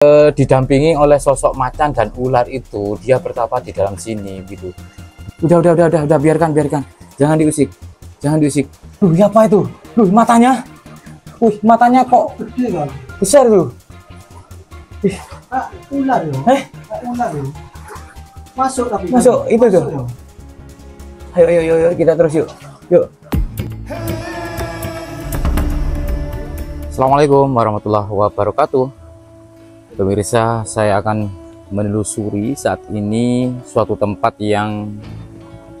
Didampingi oleh sosok macan dan ular itu, dia bertapa di dalam sini gitu. Udah, biarkan, jangan diusik, ya apa itu? Matanya, matanya kok besar tuh. Ular ya? Ular ya? Masuk tapi masuk itu tuh ya? Ayo kita terus yuk. Assalamualaikum warahmatullahi wabarakatuh. Pemirsa, saya akan menelusuri saat ini suatu tempat yang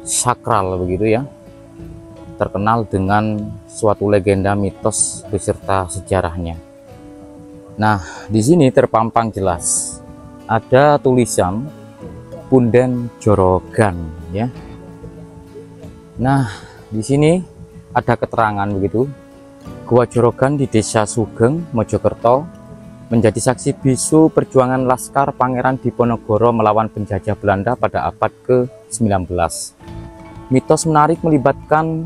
sakral begitu ya, terkenal dengan suatu legenda, mitos beserta sejarahnya. Nah, di sini terpampang jelas ada tulisan Punden Jorogan ya. Nah, di sini ada keterangan begitu. Gua Jorogan di Desa Sugeng, Mojokerto menjadi saksi bisu perjuangan Laskar Pangeran Diponegoro melawan penjajah Belanda pada abad ke-19. Mitos menarik melibatkan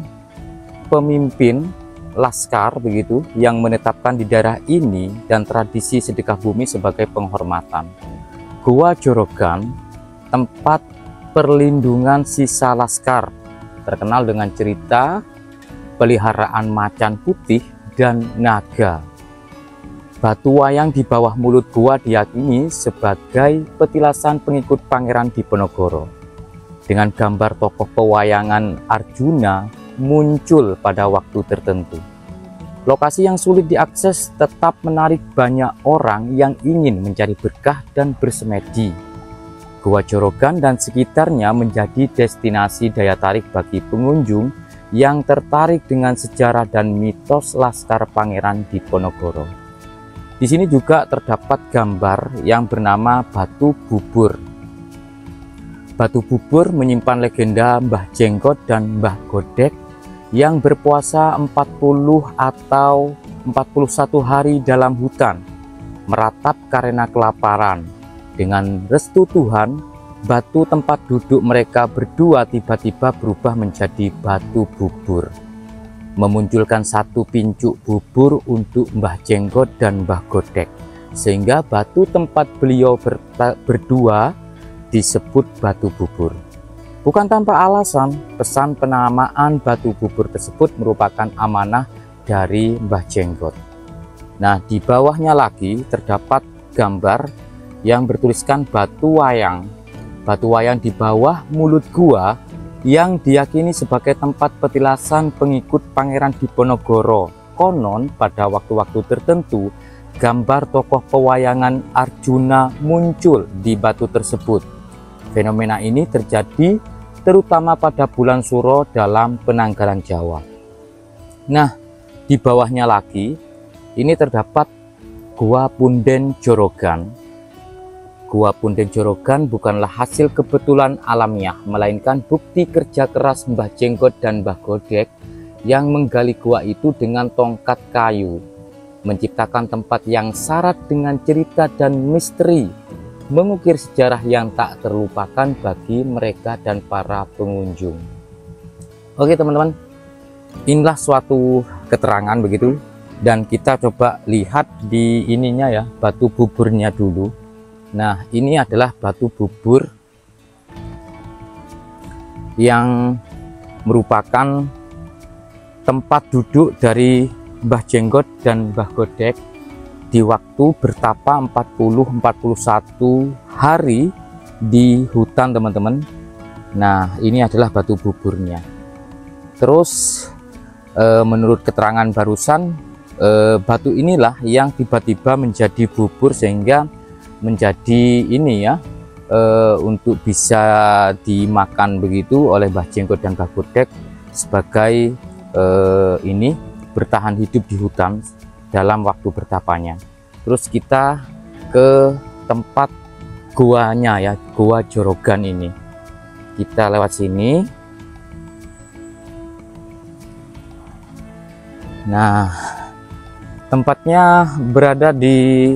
pemimpin Laskar begitu yang menetapkan di daerah ini dan tradisi sedekah bumi sebagai penghormatan. Gua Jorogan, tempat perlindungan sisa Laskar, terkenal dengan cerita peliharaan macan putih dan naga. Batu wayang di bawah mulut gua diyakini sebagai petilasan pengikut Pangeran Diponegoro. Dengan gambar tokoh pewayangan Arjuna muncul pada waktu tertentu. Lokasi yang sulit diakses tetap menarik banyak orang yang ingin mencari berkah dan bersemedi. Gua Jorogan dan sekitarnya menjadi destinasi daya tarik bagi pengunjung yang tertarik dengan sejarah dan mitos Laskar Pangeran Diponegoro. Di sini juga terdapat gambar yang bernama Batu Bubur. Batu Bubur menyimpan legenda Mbah Jenggot dan Mbah Godek yang berpuasa 40 atau 41 hari dalam hutan, meratap karena kelaparan. Dengan restu Tuhan, batu tempat duduk mereka berdua tiba-tiba berubah menjadi batu bubur, memunculkan satu pincuk bubur untuk Mbah Jenggot dan Mbah Godek, sehingga batu tempat beliau berdua disebut batu bubur. Bukan tanpa alasan, pesan penamaan batu bubur tersebut merupakan amanah dari Mbah Jenggot. Nah, di bawahnya lagi terdapat gambar yang bertuliskan batu wayang. Batu wayang di bawah mulut gua yang diyakini sebagai tempat petilasan pengikut Pangeran Diponegoro. Konon pada waktu-waktu tertentu gambar tokoh pewayangan Arjuna muncul di batu tersebut. Fenomena ini terjadi terutama pada bulan Suro dalam penanggalan Jawa. Nah, di bawahnya lagi ini terdapat Gua Punden Jorogan. Gua Punden Jorogan bukanlah hasil kebetulan alamiah, melainkan bukti kerja keras Mbah Jenggot dan Mbah Godek yang menggali gua itu dengan tongkat kayu, menciptakan tempat yang syarat dengan cerita dan misteri, mengukir sejarah yang tak terlupakan bagi mereka dan para pengunjung. Oke teman-teman, inilah suatu keterangan begitu, dan kita coba lihat di ininya ya, batu buburnya dulu. Nah, ini adalah batu bubur yang merupakan tempat duduk dari Mbah Jenggot dan Mbah Godek di waktu bertapa 40-41 hari di hutan teman-teman. Nah, ini adalah batu buburnya. Terus menurut keterangan barusan, batu inilah yang tiba-tiba menjadi bubur sehingga menjadi ini ya, untuk bisa dimakan begitu oleh Mbah Jenggot dan Mbah Godek sebagai ini bertahan hidup di hutan dalam waktu bertapanya. Terus kita ke tempat guanya ya, Gua Jorogan ini. Kita lewat sini. Nah, tempatnya berada di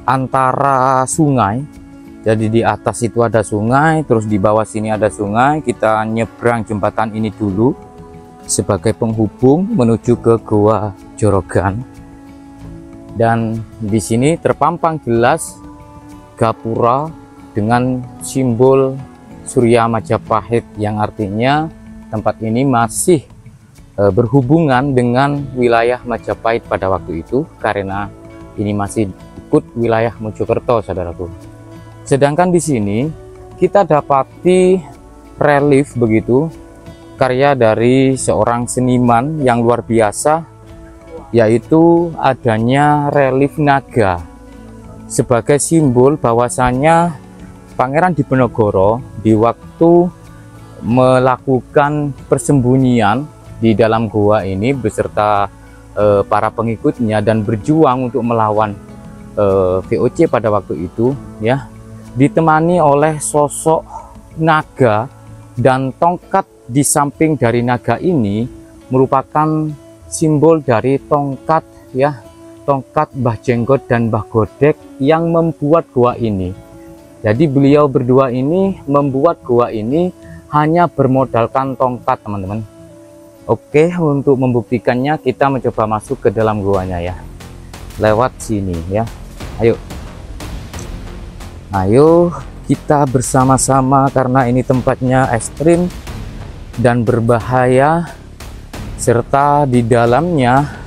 antara sungai. Jadi di atas itu ada sungai, terus di bawah sini ada sungai. Kita nyebrang jembatan ini dulu sebagai penghubung menuju ke Gua Jorogan. Dan di sini terpampang jelas gapura dengan simbol Surya Majapahit, yang artinya tempat ini masih berhubungan dengan wilayah Majapahit pada waktu itu, karena ini masih ikut wilayah Mojokerto, saudaraku. Sedangkan di sini kita dapati relief begitu, karya dari seorang seniman yang luar biasa, yaitu adanya relief naga sebagai simbol bahwasanya Pangeran Diponegoro di waktu melakukan persembunyian di dalam gua ini beserta para pengikutnya dan berjuang untuk melawan VOC pada waktu itu, ya, ditemani oleh sosok naga, dan tongkat di samping dari naga ini merupakan simbol dari tongkat, ya, tongkat Mbah Jenggot dan Mbah Godek yang membuat gua ini. Jadi beliau berdua ini membuat gua ini hanya bermodalkan tongkat, teman-teman. Oke, untuk membuktikannya kita mencoba masuk ke dalam guanya, ya, lewat sini, ya. Ayo kita bersama-sama, karena ini tempatnya ekstrim dan berbahaya, serta di dalamnya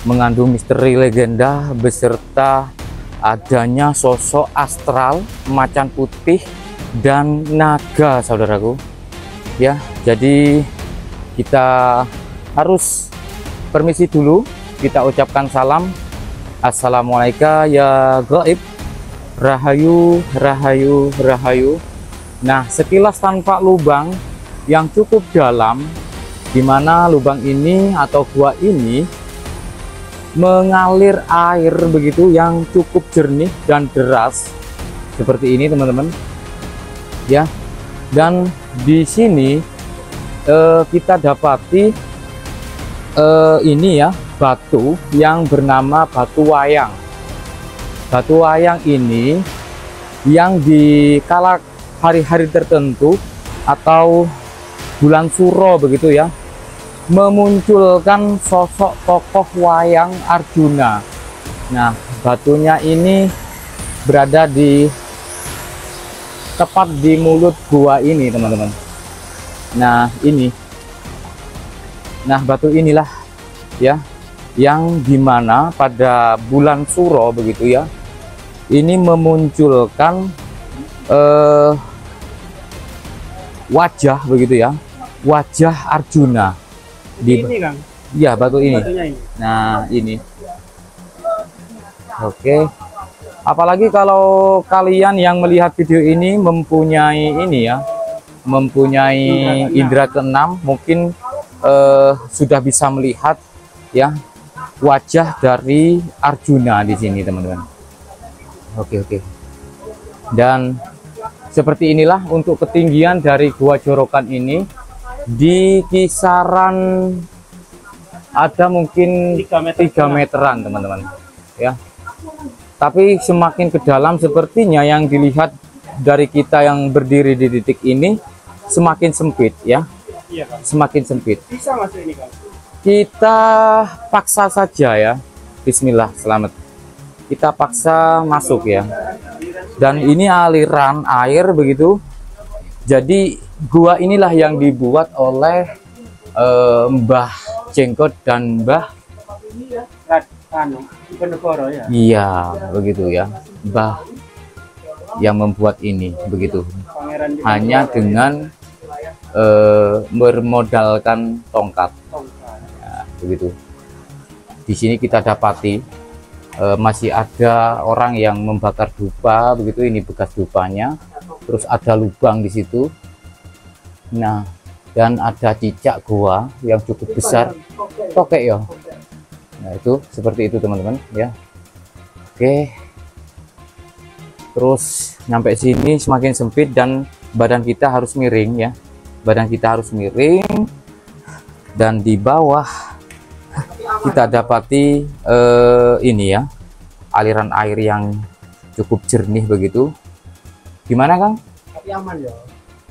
mengandung misteri legenda beserta adanya sosok astral, macan putih dan naga, saudaraku. Ya, jadi kita harus permisi dulu, kita ucapkan salam. Assalamualaikum ya gaib, rahayu rahayu rahayu. Nah, sekilas tanpa lubang yang cukup dalam, di mana lubang ini atau gua ini mengalir air begitu yang cukup jernih dan deras seperti ini, teman-teman, ya. Dan di sini kita dapati ini, ya, batu yang bernama batu wayang. Batu wayang ini yang di kala hari-hari tertentu atau bulan Suro begitu, ya, memunculkan sosok tokoh wayang Arjuna. Nah, batunya ini berada di tepat di mulut gua ini, teman-teman. Nah, ini. Nah, batu inilah, ya, yang dimana pada bulan Suro begitu, ya, ini memunculkan wajah begitu, ya, wajah Arjuna. Ini, Kang. Ya, batu ini. Ini. Nah, ini. Oke. Apalagi kalau kalian yang melihat video ini mempunyai ini, ya, mempunyai indera keenam, mungkin sudah bisa melihat, ya, wajah dari Arjuna di sini, teman-teman. Oke. Dan seperti inilah untuk ketinggian dari Gua Jorokan ini. Di kisaran ada mungkin 3 meteran, teman-teman, ya. Tapi semakin ke dalam sepertinya yang dilihat dari kita yang berdiri di titik ini semakin sempit, ya. Iya, Kang. Semakin sempit. Bisa masuk ini, Kang. Kita paksa saja, ya. Bismillah, selamat. Kita paksa masuk, ya. Dan ini aliran air begitu. Jadi gua inilah yang dibuat oleh Mbah Jenggot dan Mbah Diponegoro, ya. Iya, begitu, ya. Mbah yang membuat ini begitu. Pangeran Diponegoro, Hanya dengan bermodalkan tongkat. Ya, begitu. Di sini kita dapati masih ada orang yang membakar dupa begitu, ini bekas dupanya. Terus ada lubang di situ. Nah, dan ada cicak gua yang cukup besar, tokek, ya. Nah, itu seperti itu, teman-teman, ya. Oke. Terus nyampe sini semakin sempit dan badan kita harus miring, ya. Badan kita harus miring, dan di bawah kita dapati ini, ya, aliran air yang cukup jernih begitu. Gimana, Kang? Tapi aman, ya.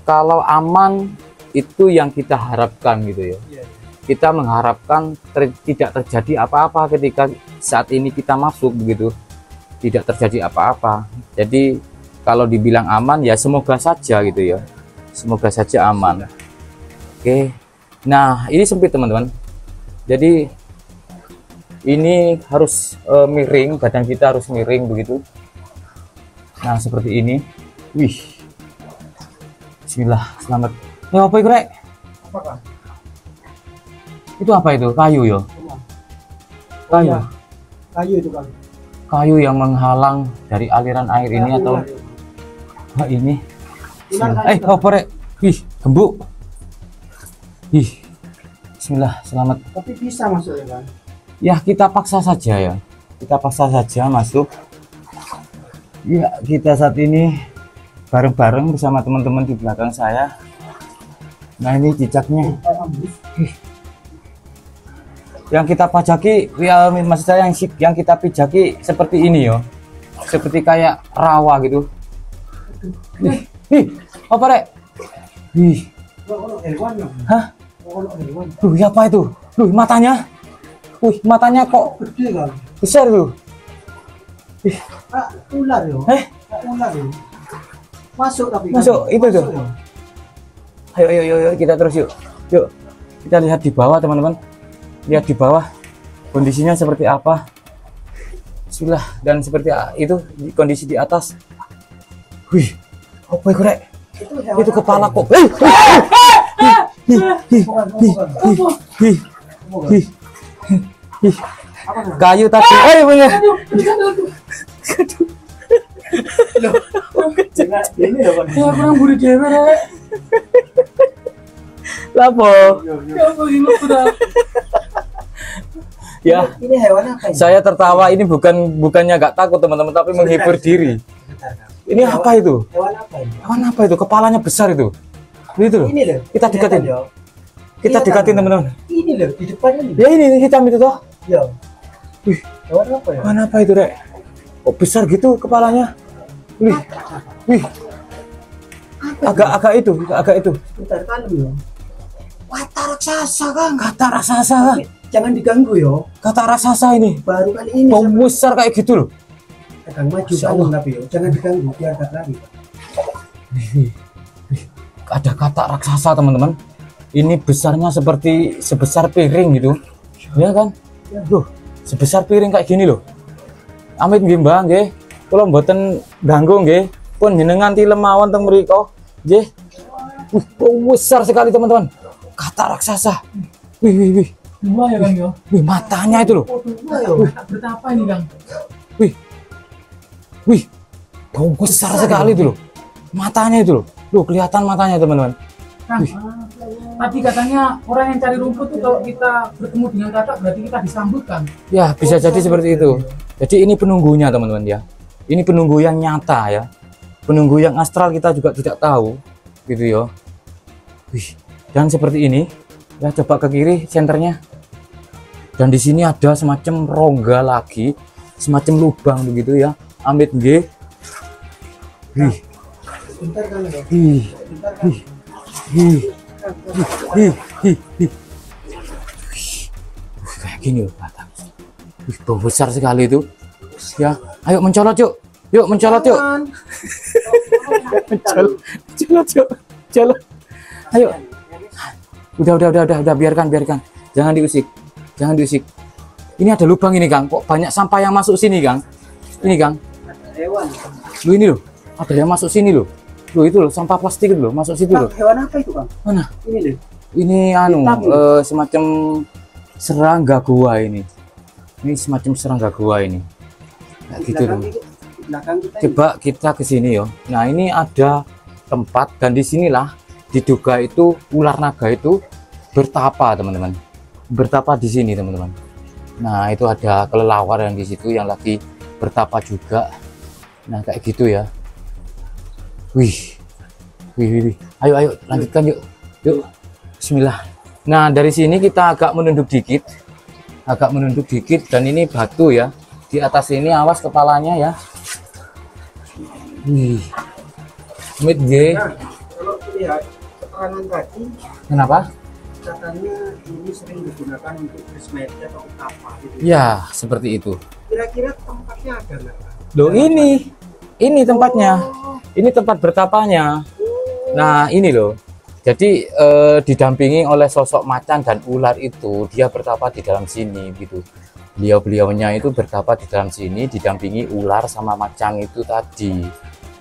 Kalau aman itu yang kita harapkan gitu, ya. Iya. kita mengharapkan tidak terjadi apa-apa ketika saat ini kita masuk begitu, tidak terjadi apa-apa. Jadi kalau dibilang aman ya semoga saja gitu ya, semoga saja aman. Oke, nah ini sempit teman-teman, jadi ini harus miring, badan kita harus miring begitu. Nah seperti ini. Wih, bismillah, selamat. Ya apa itu rek? Apakah? Itu apa itu? Kayu ya? Kayu. Ya, kayu itu kan. Kayu yang menghalang dari aliran air ini Ya, atau ular, ya. wah ini? Ular kayu, kan? Apa rek? Ih, gembuk. Ih, bismillah, selamat. Tapi bisa masuk ya kan? Ya kita paksa saja ya, kita paksa saja masuk. Ya kita saat ini bareng-bareng bersama teman-teman di belakang saya. Nah ini cicaknya yang kita pajaki, ya maksud saya yang kita pijaki seperti ini yo, seperti kayak rawa gitu. Ih, apa rek? Ih, hah? Duh, apa itu? Duh, matanya. Wih, matanya kok Gede kan? besar tuh. Ular yo. Ular yo. Masuk tapi kan? Masuk, itu tuh. yo. Ayo, kita terus yuk. Yuk, kita lihat di bawah teman-teman. Lihat di bawah kondisinya seperti apa. Bismillah, dan seperti itu kondisi di atas. Wih, apa itu rek? Itu kepala kok. Kayu tadi. Bener. Ini loh kan. Ya kurang budi dewe rek. Lapo. Ya apa ini udah. Ya, Ini hewan apa ini? saya tertawa ini bukannya nggak takut teman-teman, tapi menghibur diri. Ini apa itu? Hewan apa ini? Hewan apa itu? Kepalanya besar itu. Itu loh. Ini loh. Kita dekatin. Kelihatan, yo. Kita Kelihatan, dekatin yo. teman-teman. Ini loh di depan ini. Ya ini hitam itu toh. Yo. Wih, Hewan apa ya? mana apa itu rek? Kok besar gitu kepalanya? Wih, wih. Agak itu. Bentar kalem yo. Wata raksasa kan? Kata raksasa. Jangan diganggu yo. Kata raksasa ini. Baru kali ini Bau sama- besar kayak gitu loh. Akan maju Insya kalem Allah. tapi yo. Jangan diganggu biar gak lari. Ada kata raksasa teman-teman. Ini besarnya seperti sebesar piring gitu. Ya kan? Loh, sebesar piring kayak gini loh. Amit nggih Mbah nggih. Kula mboten ganggu nggih. Pun jenengan tilem mawon teng mriku. Nggih. Besar sekali teman-teman. Kata raksasa. Wih. Dua ya Kang yo. Wih, matanya itu loh. Nah, yo. Bertapa ini Kang? Wih. Bau besar sekali itu loh. Matanya itu loh. Loh, kelihatan matanya teman-teman. Kang, tadi katanya orang yang cari rumput tuh kalau kita bertemu dengan kakak berarti kita disambutkan. Ya, bisa jadi seperti itu. Jadi ini penunggunya teman-teman ya. Ini penunggu yang nyata ya. Penunggu yang astral kita juga tidak tahu gitu ya. Wih, dan seperti ini. Ya, coba ke kiri senternya. Dan di sini ada semacam rongga lagi, semacam lubang begitu ya. Amit G. Wih, Bentar kalem yo. wih, Bentar kalem. wih, wih, wih, wih. Kayak gini loh batang. Wih, bau besar sekali itu. Ya, ayo mencolot yuk. Yuk mencolot yuk. Mencolot yuk. Colot. Ayo. Udah, biarkan. Jangan diusik. Ini ada lubang ini, Kang. Kok banyak sampah yang masuk sini, Kang? Ini, Kang. Hewan. Lu ini loh. Ada yang masuk sini loh. Loh itu loh, sampah plastik itu loh, masuk situ loh. Hewan apa itu bang? Mana? Ini loh. Ini anu Hitam. semacam serangga gua ini. Ini semacam serangga gua ini. Kayak Di gitu belakang loh. itu, di belakang kita ini. Coba kita ke sini yo. Nah, ini ada tempat dan disinilah diduga itu ular naga itu bertapa, teman-teman. Bertapa di sini, teman-teman. Nah, itu ada kelelawar yang di situ yang lagi bertapa juga. Nah, kayak gitu ya. Wih. Ayo lanjutkan yuk. Bismillah. Nah, dari sini kita agak menunduk dikit. Dan ini batu ya. Di atas ini awas kepalanya ya. Wih. Amit G. Nah, kalau lihat keterangan tadi, Kenapa? katanya ini sering digunakan untuk prismatic atau apa gitu. Ya, seperti itu. Kira-kira tempatnya ada nggak, Pak? Loh, ini tempatnya. Ini tempat bertapanya. Nah, ini loh. Jadi didampingi oleh sosok macan dan ular itu, dia bertapa di dalam sini gitu. Beliau-beliaunya itu bertapa di dalam sini, didampingi ular sama macan itu tadi.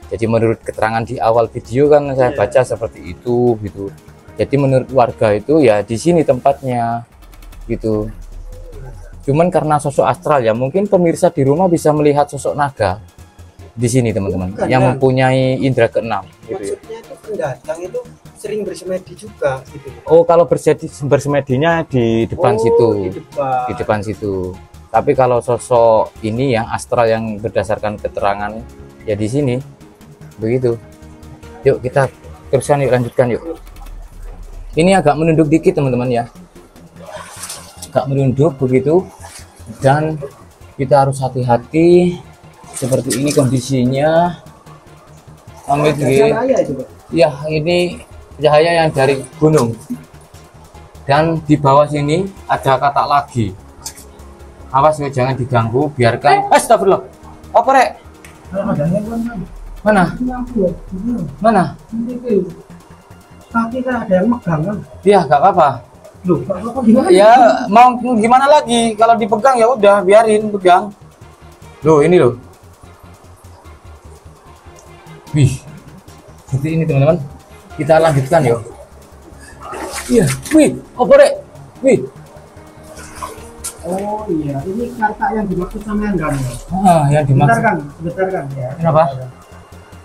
Jadi menurut keterangan di awal video kan saya baca seperti itu gitu. Jadi menurut warga itu ya di sini tempatnya gitu. Cuman karena sosok astral ya, mungkin pemirsa di rumah bisa melihat sosok naga di sini teman-teman, yang mempunyai indera keenam gitu ya. Maksudnya itu pendatang itu sering bersemedi juga gitu. Oh, kalau bersemedinya di depan situ, di depan situ. Tapi kalau sosok ini yang astral yang berdasarkan keterangan ya di sini begitu. Yuk kita teruskan, yuk lanjutkan yuk. Ini agak menunduk dikit teman-teman ya, agak menunduk begitu, dan kita harus hati-hati. Seperti ini kondisinya. Amit ya, ini cahaya yang dari gunung, dan di bawah sini ada katak lagi. Awas ya, jangan diganggu, biarkan. Astagfirullah. Apa rek? Mana? Mana? Tapi kan ada yang megang kan? Iya, nggak apa-apa. Loh, apa gimana? Ya mau gimana lagi? Kalau dipegang ya udah, biarin pegang. Loh, ini loh. Wih, seperti ini teman-teman. Kita lanjutkan yuk. Iya, wih, apa rek? Wih. Oh iya, ini kata yang dimaksud sama yang enggak? Yang dimaksud. Bentar kan ya. Kenapa?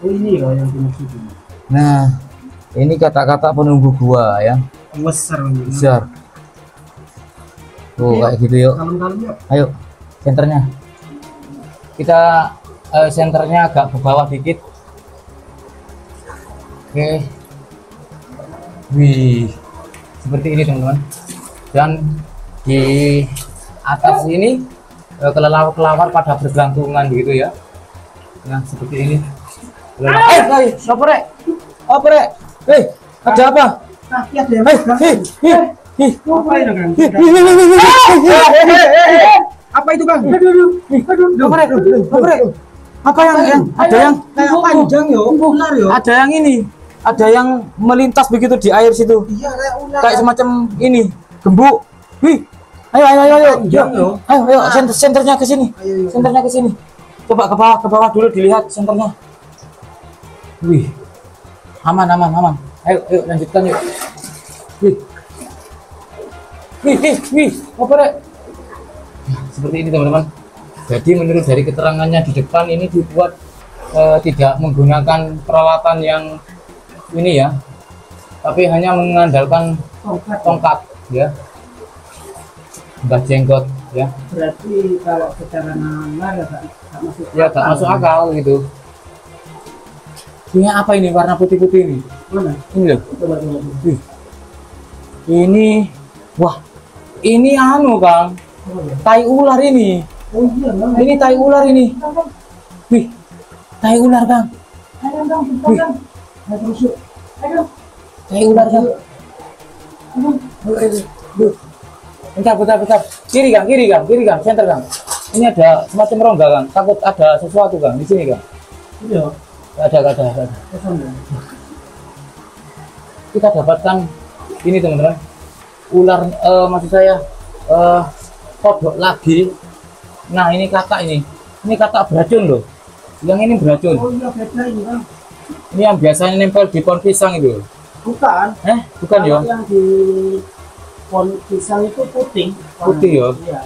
Oh ini ya yang dimaksud ini. Nah, ini kata-kata penunggu gua ya. Besar. Tuh kayak gitu yuk. Dalam-dalam yuk. Ayo, senternya. Kita senternya agak ke bawah dikit. Oke. Wih, seperti ini teman-teman. Dan di atas ini kelelawar pada bergelantungan gitu ya. Nah, seperti ini. Apa rek? Apa rek? Ada apa? Kaki ada yang Apa itu kan? Apa itu kan? Apa rek? Apa rek? Apa yang ada yang kayak panjang yo, ular yo. Ada yang ini. Ada yang melintas begitu di air situ. Iya, kayak ular. Kayak semacam ini, gembuk. Wih. Ayo. Ayo, senternya ke sini. Senternya ke sini. Coba ke bawah dulu dilihat senternya. Wih. Aman. Ayo lanjutkan yuk. Wih. Apa rek? Nah, seperti ini teman-teman. Jadi menurut dari keterangannya di depan ini dibuat tidak menggunakan peralatan yang ini ya, tapi hanya mengandalkan tongkat ya, mbah jenggot ya. Berarti kalau secara nama ya gak masuk akal gitu. Ini apa ini warna putih-putih ini? Mana? Ini loh. Coba. Ini, wah, ini anu Kang, tai ular ini. Oh iya, Ini tai ular ini. Wih, tai ular Kang. Wih. Tai ular Kang. Bentar. Kiri Kang, center Kang. Ini ada semacam rongga Kang. Takut ada sesuatu Kang di sini Kang. Iya. Ada. Kita dapatkan ini teman-teman. Ular, maksud saya kodok lagi. Nah ini katak ini. Ini katak beracun loh. Yang ini beracun. Oh iya, beda ini Kang. Ini yang biasanya nempel di pohon pisang itu. Bukan. Bukan ya? Yang di pohon pisang itu putih. Putih ya? Iya.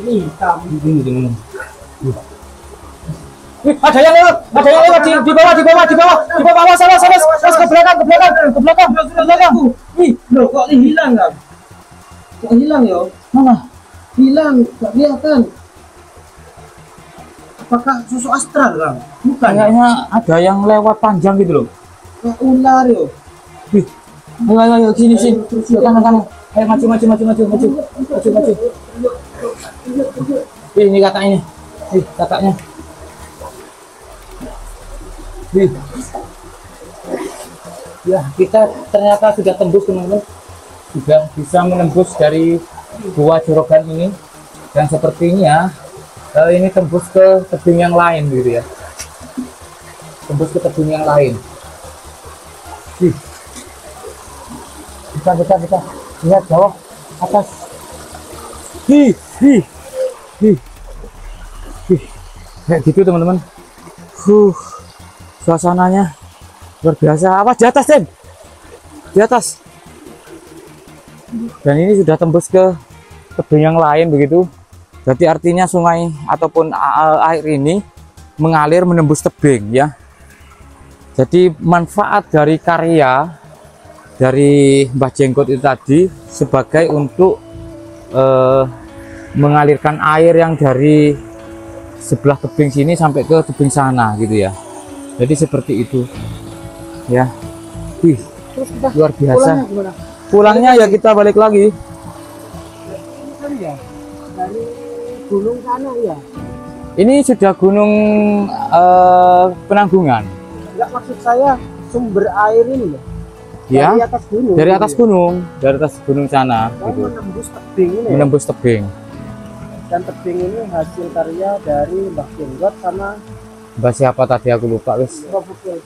Ini hitam. Ini teman-teman. Wih, ada yang lewat di bawah. Awas, ke belakang. Wih, loh kok hilang Kang? Kok hilang ya? Mana? Hilang, gak kelihatan. Apakah sosok astral Kang? Bukan. Kayaknya ada yang lewat panjang gitu loh. Kayak ular yo. Wih, ayo sini. Kanan. Ayo maju. Wih, ini kataknya. Wih, kataknya. Wih. Ya, kita ternyata sudah tembus teman-teman. sudah bisa menembus dari Gua Jorogan ini, dan sepertinya ini tembus ke tebing yang lain gitu ya, tembus ke tebing yang lain. Kita lihat bawah atas. Kayak gitu teman-teman. Suasananya luar biasa. Apa di atas, Den? Di atas. Dan ini sudah tembus ke tebing yang lain begitu. Berarti artinya sungai ataupun air ini mengalir menembus tebing ya. Jadi manfaat dari karya dari Mbah Jenggot itu tadi sebagai untuk mengalirkan air yang dari sebelah tebing sini sampai ke tebing sana gitu ya. Jadi seperti itu ya. Luar biasa. Pulangnya ya kita balik lagi ya dari gunung sana ya. ini sudah gunung Penanggungan. Enggak, maksud saya sumber air ini loh. Ya, Dari atas gunung. dari atas gunung, dari atas gunung sana gitu. Menembus tebing ini. Menembus tebing. Dan tebing ini hasil karya dari Mbah Jenggot sama Mbak siapa tadi aku lupa wis. Mbah Bukil.